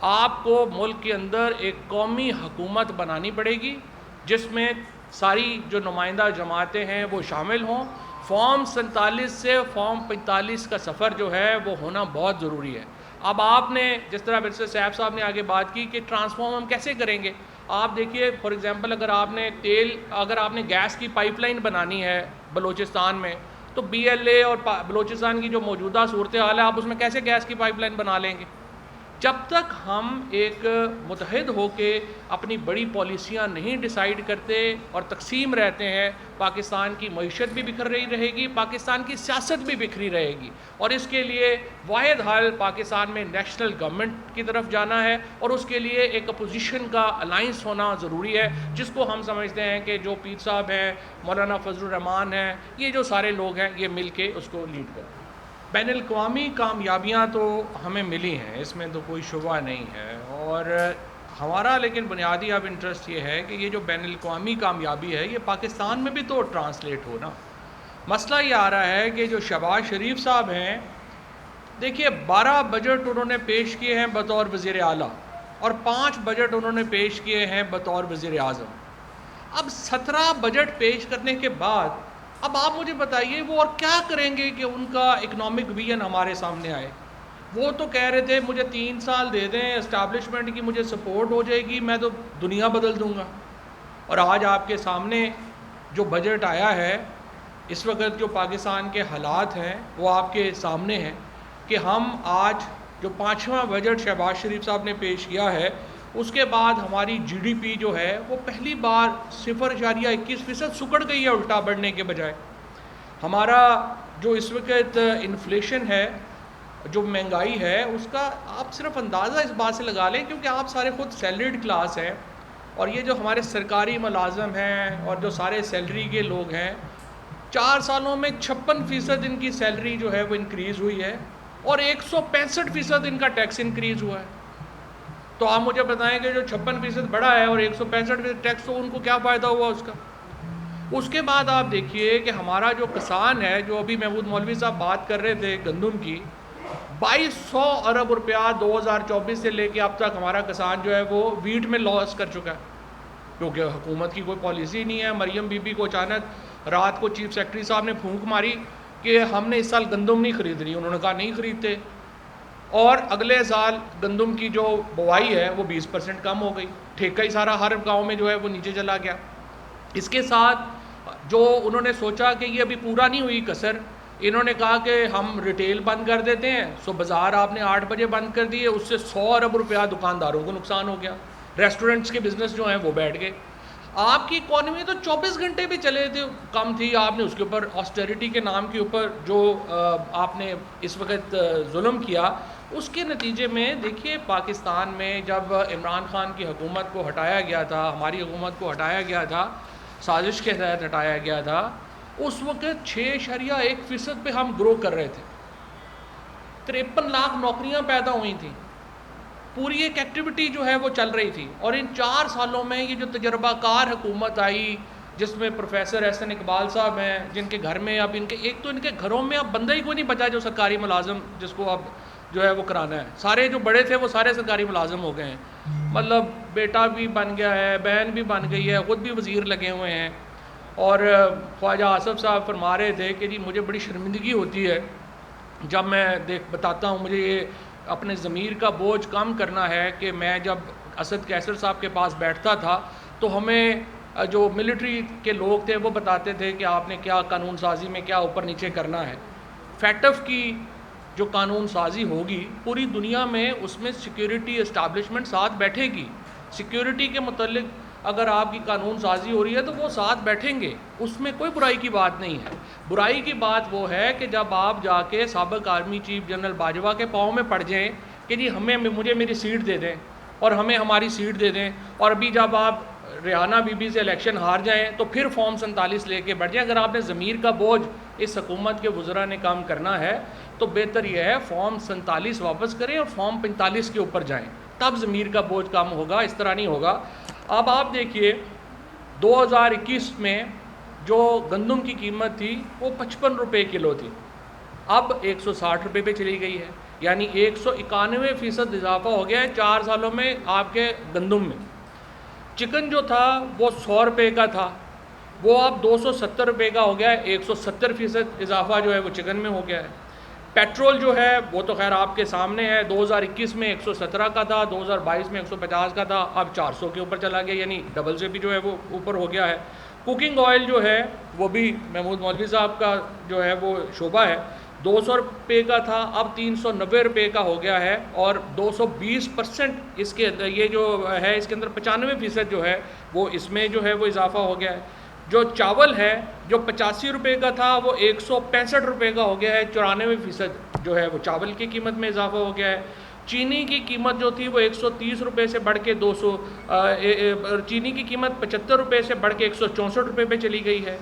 آپ کو ملک کے اندر ایک قومی حکومت بنانی پڑے گی جس میں ساری جو نمائندہ جماعتیں ہیں وہ شامل ہوں. فارم 47 سے فارم 45 کا سفر جو ہے وہ ہونا بہت ضروری ہے. اب آپ نے جس طرح مرزا صاحب صاحب نے آگے بات کی کہ ٹرانسفارم ہم کیسے کریں گے. آپ دیکھیے فار ایگزامپل اگر آپ نے گیس کی پائپ لائن بنانی ہے بلوچستان میں تو بی ایل اے اور بلوچستان کی جو موجودہ صورتحال ہے آپ اس میں کیسے گیس کی پائپ لائن بنا لیں گے. جب تک ہم ایک متحد ہو کے اپنی بڑی پالیسیاں نہیں ڈیسائیڈ کرتے اور تقسیم رہتے ہیں پاکستان کی معیشت بھی بکھر رہی رہے گی, پاکستان کی سیاست بھی بکھری رہے گی. اور اس کے لیے واحد حل پاکستان میں نیشنل گورنمنٹ کی طرف جانا ہے اور اس کے لیے ایک اپوزیشن کا الائنس ہونا ضروری ہے جس کو ہم سمجھتے ہیں کہ جو پیر صاحب ہیں, مولانا فضل الرحمان ہیں, یہ جو سارے لوگ ہیں یہ مل کے اس کو لیڈ کریں. بین الاقوامی کامیابیاں تو ہمیں ملی ہیں, اس میں تو کوئی شبہ نہیں ہے, اور ہمارا لیکن بنیادی اب انٹرسٹ یہ ہے کہ یہ جو بین الاقوامی کامیابی ہے یہ پاکستان میں بھی تو ٹرانسلیٹ ہو نا. مسئلہ یہ آ رہا ہے کہ جو شہباز شریف صاحب ہیں, دیکھیے 12 بجٹ انہوں نے پیش کیے ہیں بطور وزیر اعلیٰ اور 5 بجٹ انہوں نے پیش کیے ہیں بطور وزیر اعظم. اب 17 بجٹ پیش کرنے کے بعد اب آپ مجھے بتائیے وہ اور کیا کریں گے کہ ان کا اکنامک ویژن ہمارے سامنے آئے. وہ تو کہہ رہے تھے مجھے 3 سال دے دیں, اسٹیبلشمنٹ کی مجھے سپورٹ ہو جائے گی, میں تو دنیا بدل دوں گا. اور آج آپ کے سامنے جو بجٹ آیا ہے, اس وقت جو پاکستان کے حالات ہیں وہ آپ کے سامنے ہیں کہ ہم آج جو 5واں بجٹ شہباز شریف صاحب نے پیش کیا ہے اس کے بعد ہماری جی ڈی پی جو ہے وہ پہلی بار 0.21% سکڑ گئی ہے الٹا بڑھنے کے بجائے. ہمارا جو اس وقت انفلیشن ہے, جو مہنگائی ہے, اس کا آپ صرف اندازہ اس بات سے لگا لیں کیونکہ آپ سارے خود سیلریڈ کلاس ہیں, اور یہ جو ہمارے سرکاری ملازم ہیں اور جو سارے سیلری کے لوگ ہیں 4 سالوں میں 56% ان کی سیلری جو ہے وہ انکریز ہوئی ہے اور 165% ان کا ٹیکس انکریز ہوا ہے. تو آپ مجھے بتائیں کہ جو 56% بڑھا ہے اور 165% ٹیکس, تو ان کو کیا فائدہ ہوا اس کا. اس کے بعد آپ دیکھیے کہ ہمارا جو کسان ہے, جو ابھی محمود مولوی صاحب بات کر رہے تھے گندم کی, 2200 ارب روپیہ 2024 سے لے کے اب تک ہمارا کسان جو ہے وہ ویٹ میں لاس کر چکا ہے کیونکہ حکومت کی کوئی پالیسی نہیں ہے. مریم بی بی کو اچانک رات کو چیف سیکرٹری صاحب نے پھونک ماری کہ ہم نے اس سال گندم نہیں خرید رہی, انہوں نے کہا نہیں خریدتے, اور اگلے سال گندم کی جو بوائی ہے وہ 20% کم ہو گئی, ٹھیکہ ہی سارا ہر گاؤں میں جو ہے وہ نیچے چلا گیا. اس کے ساتھ جو انہوں نے سوچا کہ یہ ابھی پورا نہیں ہوئی کسر, انہوں نے کہا کہ ہم ریٹیل بند کر دیتے ہیں, سو بازار آپ نے 8 بجے بند کر دیے, اس سے 100 ارب روپیہ دکانداروں کو نقصان ہو گیا, ریسٹورنٹس کے بزنس جو ہیں وہ بیٹھ گئے. آپ کی اکانومی تو 24 گھنٹے بھی چلے تھے کم تھی, آپ نے اس کے اوپر آسٹیریٹی کے نام کے اوپر جو آپ نے اس وقت ظلم کیا, اس کے نتیجے میں دیکھیے پاکستان میں جب عمران خان کی حکومت کو ہٹایا گیا تھا, ہماری حکومت کو ہٹایا گیا تھا, سازش کے تحت ہٹایا گیا تھا, اس وقت 6.1% پہ ہم گرو کر رہے تھے, 53 لاکھ نوکریاں پیدا ہوئی تھیں, پوری ایک ایکٹیویٹی جو ہے وہ چل رہی تھی. اور ان 4 سالوں میں یہ جو تجربہ کار حکومت آئی جس میں پروفیسر احسن اقبال صاحب ہیں, جن کے گھر میں اب ایک تو ان کے گھروں میں اب بندہ ہی کوئی نہیں بچا جو سرکاری ملازم جس کو اب جو ہے وہ کرانا ہے, سارے جو بڑے تھے وہ سارے سرکاری ملازم ہو گئے ہیں, مطلب بیٹا بھی بن گیا ہے, بہن بھی بن گئی ہے, خود بھی وزیر لگے ہوئے ہیں. اور خواجہ آصف صاحب فرما رہے تھے کہ جی مجھے بڑی شرمندگی ہوتی ہے جب میں بتاتا ہوں, مجھے یہ اپنے ضمیر کا بوجھ کم کرنا ہے کہ میں جب اسد کیسر صاحب کے پاس بیٹھتا تھا تو ہمیں جو ملٹری کے لوگ تھے وہ بتاتے تھے کہ آپ نے کیا قانون سازی میں کیا اوپر نیچے کرنا ہے. فیٹف کی جو قانون سازی ہوگی پوری دنیا میں, اس میں سیکیورٹی اسٹیبلشمنٹ ساتھ بیٹھے گی, سیکیورٹی کے متعلق اگر آپ کی قانون سازی ہو رہی ہے تو وہ ساتھ بیٹھیں گے, اس میں کوئی برائی کی بات نہیں ہے. برائی کی بات وہ ہے کہ جب آپ جا کے سابق آرمی چیف جنرل باجوہ کے پاؤں میں پڑ جائیں کہ جی مجھے میری سیٹ دے دیں اور ہمیں ہماری سیٹ دے دیں, اور ابھی جب آپ ریحانہ بی بی سے الیکشن ہار جائیں تو پھر فارم 47 لے کے بیٹھ جائیں. اگر آپ نے ضمیر کا بوجھ اس حکومت کے وزراء نے کام کرنا ہے تو بہتر یہ ہے فارم 47 واپس کریں اور فارم 45 کے اوپر جائیں, تب ضمیر کا بوجھ کم ہوگا, اس طرح نہیں ہوگا. اب آپ دیکھیے 2021 میں جو گندم کی قیمت تھی وہ 55 روپے کلو تھی, اب 160 روپے پہ چلی گئی ہے. یعنی 191% اضافہ ہو گیا ہے 4 سالوں میں آپ کے گندم میں۔ چکن جو تھا وہ 100 روپے کا تھا، وہ اب 270 روپے کا ہو گیا ہے، 170% اضافہ جو ہے وہ چکن میں ہو گیا ہے۔ پیٹرول جو ہے وہ تو خیر آپ کے سامنے ہے، 2021 میں 117 کا تھا، 2022 میں 150 کا تھا، اب 400 کے اوپر چلا گیا، یعنی ڈبل سے بھی جو ہے وہ اوپر ہو گیا ہے۔ کوکنگ آئل جو ہے وہ بھی محمود مولوی صاحب کا جو ہے وہ شعبہ ہے، 200 روپے کا تھا، اب 390 روپے کا ہو گیا ہے، اور 220% اس کے یہ جو ہے اس کے اندر 95% جو ہے وہ اس میں جو ہے وہ اضافہ ہو گیا ہے۔ جو چاول ہے جو 85 روپے کا تھا وہ 165 روپے کا ہو گیا ہے، 94% جو ہے وہ چاول کی قیمت میں اضافہ ہو گیا ہے۔ چینی کی قیمت جو تھی وہ 130 روپے سے بڑھ کے چینی کی قیمت 75 روپے سے بڑھ کے 164 روپے پہ چلی گئی ہے۔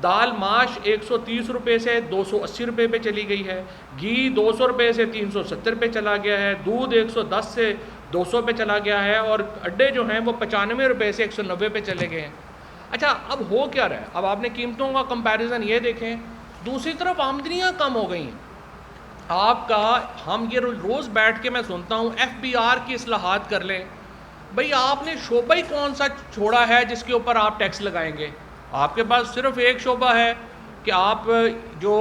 دال ماش 130 روپے سے 280 روپے پہ چلی گئی ہے۔ گھی 200 روپے سے 370 پہ چلا گیا ہے۔ دودھ 110 سے 200 پہ چلا گیا ہے، اور انڈے جو ہیں وہ 95 روپے سے 190 پہ چلے گئے ہیں۔ اچھا اب ہو کیا رہا ہے؟ اب آپ نے قیمتوں کا کمپیریزن یہ دیکھیں، دوسری طرف آمدنیاں کم ہو گئی ہیں آپ کا۔ ہم یہ روز بیٹھ کے میں سنتا ہوں FBR کی اصلاحات کر لیں، بھئی آپ نے شعبہ ہی کون سا چھوڑا ہے جس کے اوپر آپ ٹیکس لگائیں گے؟ آپ کے پاس صرف ایک شعبہ ہے کہ آپ جو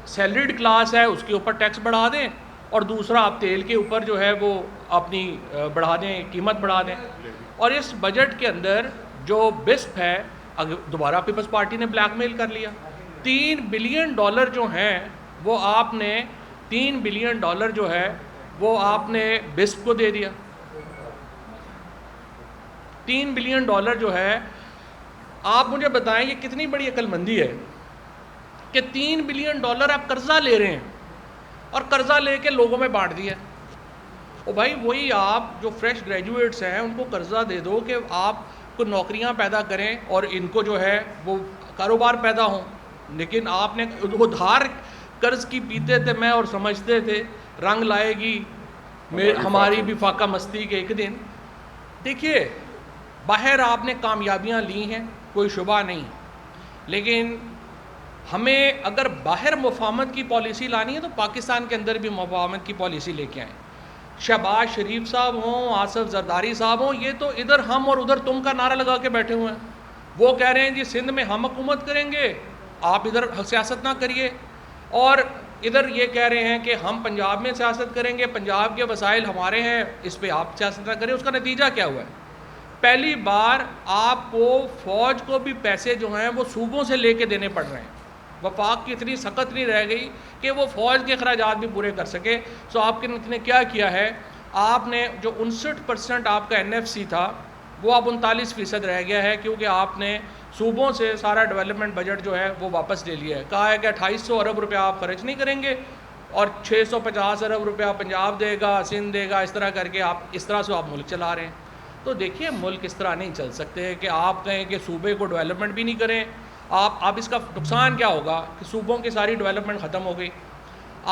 سیلریڈ کلاس ہے اس کے اوپر ٹیکس بڑھا دیں، اور دوسرا آپ تیل کے اوپر جو ہے وہ اپنی بڑھا دیں، قیمت بڑھا دیں۔ اور اس بجٹ کے اندر جو بسپ ہے، دوبارہ پیپلز پارٹی نے بلیک میل کر لیا، $3 بلین جو ہیں وہ آپ نے $3 بلین جو ہے وہ آپ نے بسپ کو دے دیا۔ $3 بلین جو ہے، آپ مجھے بتائیں یہ کتنی بڑی عقل مندی ہے کہ $3 بلین آپ قرضہ لے رہے ہیں، اور قرضہ لے کے لوگوں میں بانٹ دیا۔ او بھائی وہی آپ جو فریش گریجویٹس ہیں ان کو قرضہ دے دو کہ آپ کو نوکریاں پیدا کریں اور ان کو جو ہے وہ کاروبار پیدا ہوں، لیکن آپ نے ادھار قرض کی پیتے تھے میں اور سمجھتے تھے رنگ لائے گی ہماری بھی فاقہ مستی کے ایک دن۔ دیکھیے باہر آپ نے کامیابیاں لی ہیں، کوئی شبہ نہیں، لیکن ہمیں اگر باہر مفاہمت کی پالیسی لانی ہے تو پاکستان کے اندر بھی مفاہمت کی پالیسی لے کے آئیں۔ شہباز شریف صاحب ہوں، آصف زرداری صاحب ہوں، یہ تو ادھر ہم اور ادھر تم کا نعرہ لگا کے بیٹھے ہوئے ہیں۔ وہ کہہ رہے ہیں جی سندھ میں ہم حکومت کریں گے، آپ ادھر سیاست نہ کریے، اور ادھر یہ کہہ رہے ہیں کہ ہم پنجاب میں سیاست کریں گے، پنجاب کے وسائل ہمارے ہیں، اس پہ آپ سیاست نہ کریں۔ اس کا نتیجہ کیا ہوا ہے؟ پہلی بار آپ کو فوج کو بھی پیسے جو ہیں وہ صوبوں سے لے کے دینے پڑ رہے ہیں۔ وفاق کی اتنی سخت نہیں رہ گئی کہ وہ فوج کے اخراجات بھی پورے کر سکے۔ سو آپ نے کیا کیا ہے، آپ نے جو 59% آپ کا NFC تھا وہ اب 39% رہ گیا ہے، کیونکہ آپ نے صوبوں سے سارا ڈیولپمنٹ بجٹ جو ہے وہ واپس لے لیا ہے۔ کہا ہے کہ 2800 ارب روپے آپ خرچ نہیں کریں گے، اور 650 ارب روپے پنجاب دے گا، سندھ دے گا، اس طرح کر کے اس طرح سے آپ ملک چلا رہے ہیں۔ تو دیکھیے ملک اس طرح نہیں چل سکتے کہ آپ کہیں کہ صوبے کو ڈیولپمنٹ بھی نہیں کریں۔ آپ اس کا نقصان کیا ہوگا کہ صوبوں کی ساری ڈیولپمنٹ ختم ہو گئی۔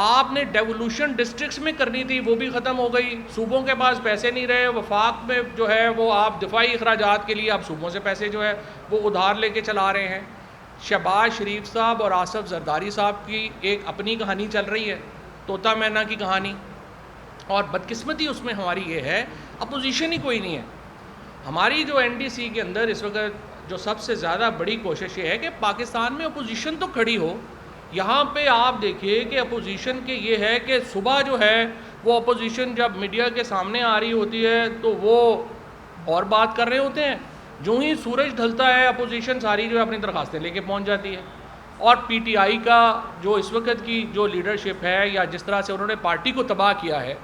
آپ نے ڈیولوشن ڈسٹرکٹس میں کرنی تھی وہ بھی ختم ہو گئی، صوبوں کے پاس پیسے نہیں رہے۔ وفاق میں جو ہے وہ آپ دفاعی اخراجات کے لیے آپ صوبوں سے پیسے جو ہے وہ ادھار لے کے چلا رہے ہیں۔ شہباز شریف صاحب اور آصف زرداری صاحب کی ایک اپنی کہانی چل رہی ہے، طوطا مینا کی کہانی، اور بدقسمتی اس میں ہماری یہ ہے اپوزیشن ہی کوئی نہیں ہے۔ ہماری جو NDC کے اندر اس وقت جو سب سے زیادہ بڑی کوشش یہ ہے کہ پاکستان میں اپوزیشن تو کھڑی ہو۔ یہاں پہ آپ دیکھیے کہ اپوزیشن کے یہ ہے کہ صبح جو ہے وہ اپوزیشن جب میڈیا کے سامنے آ رہی ہوتی ہے تو وہ اور بات کر رہے ہوتے ہیں، جو ہی سورج ڈھلتا ہے اپوزیشن ساری جو ہے اپنی درخواستیں لے کے پہنچ جاتی ہے۔ اور PTI کا جو اس وقت کی جو لیڈرشپ ہے، یا جس طرح سے انہوں نے پارٹی کو تباہ کیا ہے،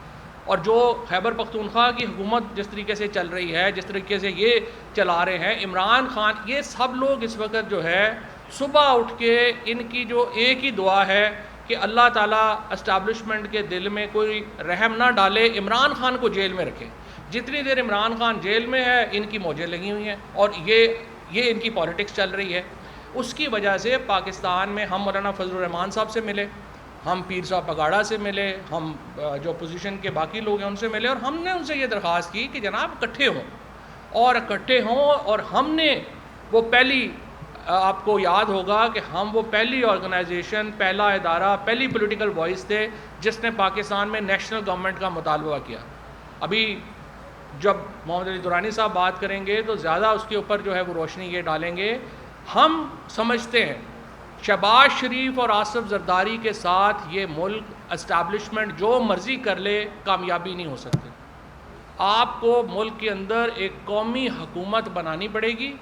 اور جو خیبر پختونخوا کی حکومت جس طریقے سے چل رہی ہے، جس طریقے سے یہ چلا رہے ہیں عمران خان، یہ سب لوگ اس وقت جو ہے صبح اٹھ کے ان کی جو ایک ہی دعا ہے کہ اللہ تعالیٰ اسٹیبلشمنٹ کے دل میں کوئی رحم نہ ڈالے، عمران خان کو جیل میں رکھے۔ جتنی دیر عمران خان جیل میں ہے ان کی موجیں لگی ہوئی ہیں، اور یہ ان کی پالیٹکس چل رہی ہے۔ اس کی وجہ سے پاکستان میں ہم مولانا فضل الرحمان صاحب سے ملے، ہم پیر صاحب پگاڑا سے ملے، ہم جو اپوزیشن کے باقی لوگ ہیں ان سے ملے، اور ہم نے ان سے یہ درخواست کی کہ جناب اکٹھے ہوں، اور ہم نے وہ پہلی آپ کو یاد ہوگا کہ ہم وہ پہلی آرگنائزیشن، پہلا ادارہ، پہلی پولیٹیکل وائس تھے جس نے پاکستان میں نیشنل گورنمنٹ کا مطالبہ کیا. ابھی جب محمد علی درانی صاحب بات کریں گے تو زیادہ اس کے اوپر جو ہے وہ روشنی یہ ڈالیں گے. ہم سمجھتے ہیں شہباز شریف اور آصف زرداری کے ساتھ یہ ملک اسٹیبلشمنٹ جو مرضی کر لے کامیابی نہیں ہو سکتی. آپ کو ملک کے اندر ایک قومی حکومت بنانی پڑے گی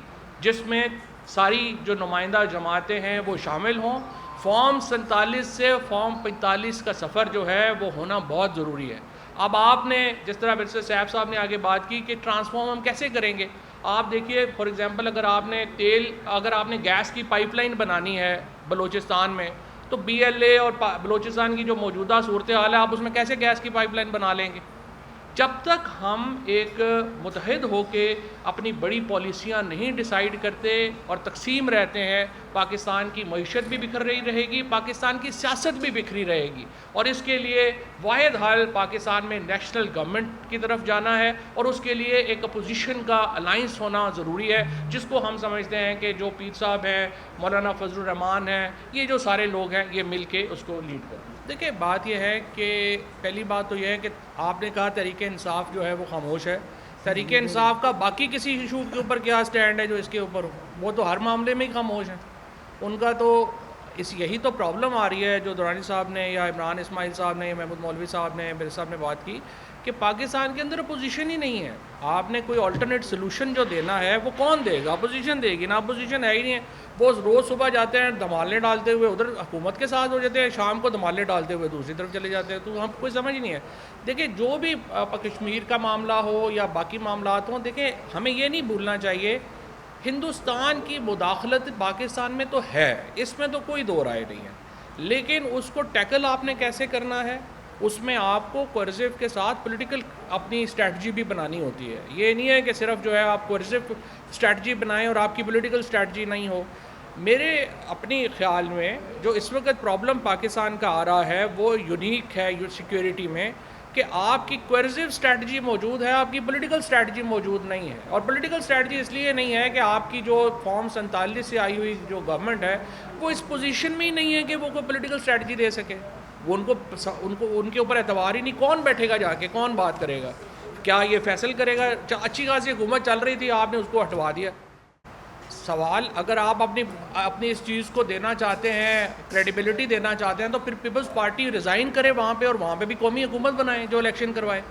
جس میں ساری جو نمائندہ جماعتیں ہیں وہ شامل ہوں. فارم 47 سے فارم 45 کا سفر جو ہے وہ ہونا بہت ضروری ہے. اب آپ نے جس طرح مرزا صاحب صاحب نے آگے بات کی کہ ٹرانسفارم ہم کیسے کریں گے. آپ دیکھیے فار ایگزامپل اگر آپ نے گیس کی پائپ لائن بنانی ہے بلوچستان میں تو BLA اور بلوچستان کی جو موجودہ صورتحال ہے آپ اس میں کیسے گیس کی پائپ لائن بنا لیں گے. جب تک ہم ایک متحد ہو کے اپنی بڑی پالیسیاں نہیں ڈیسائیڈ کرتے اور تقسیم رہتے ہیں، پاکستان کی معیشت بھی بکھر رہی رہے گی، پاکستان کی سیاست بھی بکھری رہے گی. اور اس کے لیے واحد حل پاکستان میں نیشنل گورنمنٹ کی طرف جانا ہے اور اس کے لیے ایک اپوزیشن کا الائنس ہونا ضروری ہے جس کو ہم سمجھتے ہیں کہ جو پیر صاحب ہیں، مولانا فضل الرحمان ہیں، یہ جو سارے لوگ ہیں یہ مل کے اس کو لیڈ کریں. دیکھیں بات یہ ہے کہ پہلی بات تو یہ ہے کہ آپ نے کہا تحریک انصاف جو ہے وہ خاموش ہے. تحریک انصاف کا باقی کسی ایشو کے اوپر کیا سٹینڈ ہے جو اس کے اوپر ہو؟ وہ تو ہر معاملے میں ہی خاموش ہیں. ان کا تو یہی تو پرابلم آ رہی ہے جو درانی صاحب نے یا عمران اسماعیل صاحب نے یا محمود مولوی صاحب نے مرزا صاحب نے بات کی کہ پاکستان کے اندر اپوزیشن ہی نہیں ہے. آپ نے کوئی آلٹرنیٹ سلوشن جو دینا ہے وہ کون دے گا؟ اپوزیشن دے گی نا. اپوزیشن ہے ہی نہیں ہے. وہ روز صبح جاتے ہیں دھمالے ڈالتے ہوئے ادھر حکومت کے ساتھ ہو جاتے ہیں، شام کو دھمالے ڈالتے ہوئے دوسری طرف چلے جاتے ہیں. تو ہم کوئی سمجھ نہیں ہے. دیکھیں جو بھی کشمیر کا معاملہ ہو یا باقی معاملات ہوں، دیکھیں ہمیں یہ نہیں بھولنا چاہیے ہندوستان کی مداخلت پاکستان میں تو ہے، اس میں تو کوئی دو رائے نہیں ہے، لیکن اس کو ٹیکل آپ نے کیسے کرنا ہے اس میں آپ کو کوئرزیو کے ساتھ پولیٹیکل اپنی اسٹریٹجی بھی بنانی ہوتی ہے. یہ نہیں ہے کہ صرف جو ہے آپ کوئرزیو اسٹریٹجی بنائیں اور آپ کی پولیٹیکل اسٹریٹجی نہیں ہو. میرے اپنی خیال میں جو اس وقت پرابلم پاکستان کا آ رہا ہے وہ یونیک ہے سیکیورٹی میں کہ آپ کی کوئرزیو اسٹریٹجی موجود ہے، آپ کی پولیٹیکل اسٹریٹجی موجود نہیں ہے. اور پولیٹیکل اسٹریٹجی اس لیے نہیں ہے کہ آپ کی جو فارم 47 سے آئی ہوئی جو گورنمنٹ ہے وہ اس پوزیشن میں ہی نہیں ہے کہ وہ کوئی پولیٹیکل اسٹریٹجی دے سکے. وہ ان کے اوپر اعتبار ہی نہیں. کون بیٹھے گا جا کے، کون بات کرے گا؟ کیا یہ فیصل کرے گا؟ اچھی خاصی حکومت چل رہی تھی، آپ نے اس کو ہٹوا دیا. سوال اگر آپ اپنی اس چیز کو دینا چاہتے ہیں، کریڈیبلٹی دینا چاہتے ہیں تو پھر پیپلز پارٹی ریزائن کرے وہاں پہ اور وہاں پہ بھی قومی حکومت بنائیں جو الیکشن کروائے.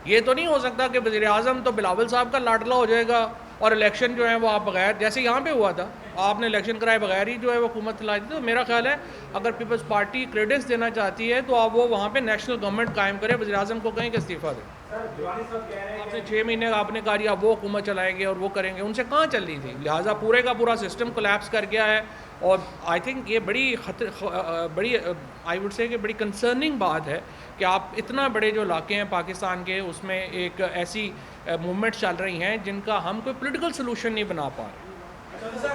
یہ تو نہیں ہو سکتا کہ وزیر اعظم تو بلاول صاحب کا لاڈلا ہو جائے گا اور الیکشن جو ہے وہ آپ بغیر، جیسے یہاں پہ ہوا تھا آپ نے الیکشن کرائے بغیر ہی جو ہے وہ حکومت چلا دی. تو میرا خیال ہے اگر پیپلز پارٹی کریڈنس دینا چاہتی ہے تو آپ وہ وہاں پہ نیشنل گورنمنٹ قائم کرے، وزیر اعظم کو کہیں کہ استعفیٰ دیں. آپ سے 6 مہینے آپ نے کہا آپ وہ حکومت چلائیں گے اور وہ کریں گے، ان سے کہاں چل رہی تھی؟ لہٰذا پورے کا پورا سسٹم کولیپس کر گیا ہے. اور آئی تھنک یہ بڑی آئی وڈ سے کہ بڑی کنسرننگ بات ہے کہ آپ اتنا بڑے جو علاقے ہیں پاکستان کے اس میں ایک ایسی موومنٹ چل رہی ہیں جن کا ہم کوئی پولیٹیکل سلوشن نہیں بنا پا رہے.